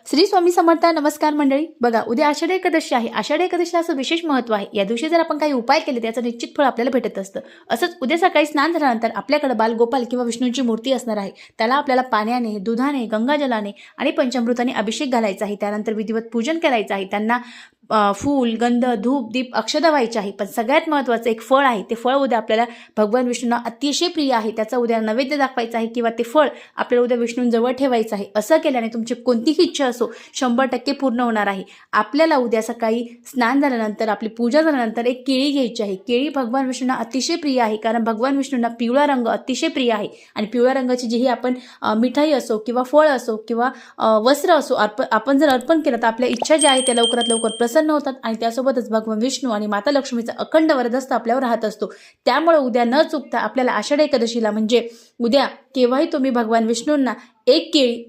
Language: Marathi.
श्री स्वामी समर्थ. नमस्कार मंडळी. बघा, उद्या आषाढी एकादशी आहे. आषाढी एकादशीला असं विशेष महत्त्व आहे. या दिवशी जर आपण काही उपाय केले त्याचं निश्चित फळ आपल्याला भेटत असतं. असंच उद्या सकाळी स्नान झाल्यानंतर आपल्याकडे बालगोपाल किंवा विष्णूंची मूर्ती असणार आहे. त्याला आपल्याला पाण्याने, दुधाने, गंगाजलाने आणि पंचामृताने अभिषेक घालायचा आहे. त्यानंतर विधिवत पूजन करायचं आहे. त्यांना फूल, गंध, धूप, दीप, अक्षता व्हायचे आहे. पण सगळ्यात महत्त्वाचं एक फळ आहे. ते फळ उद्या आपल्याला भगवान विष्णूंना अतिशय प्रिय आहे. त्याचा उद्या नैवेद्य दाखवायचा आहे किंवा ते फळ आपल्याला उद्या विष्णूंजवळ ठेवायचं आहे. असं केल्याने तुमची कोणतीही इच्छा असो 100% पूर्ण होणार आहे. आपल्याला उद्या सकाळी स्नान झाल्यानंतर, आपली पूजा झाल्यानंतर एक केळी घ्यायची आहे. केळी भगवान विष्णूंना अतिशय प्रिय आहे, कारण भगवान विष्णूंना पिवळा रंग अतिशय प्रिय आहे. आणि पिवळ्या रंगाची जी आपण मिठाई असो किंवा फळ असो किंवा वस्त्र असो आपण जर अर्पण केलं तर आपल्या इच्छा ज्या आहेत त्या लवकरात लवकर प्रसन्न होतात. आणि त्यासोबतच भगवान विष्णू आणि माता लक्ष्मीचा अखंड वरदहस्त आपल्यावर राहत असतो. त्यामुळे उद्या न चुकता आपल्याला आषाढी एकादशीला म्हणजे उद्या केव्हाही तुम्ही भगवान विष्णूंना एक केळी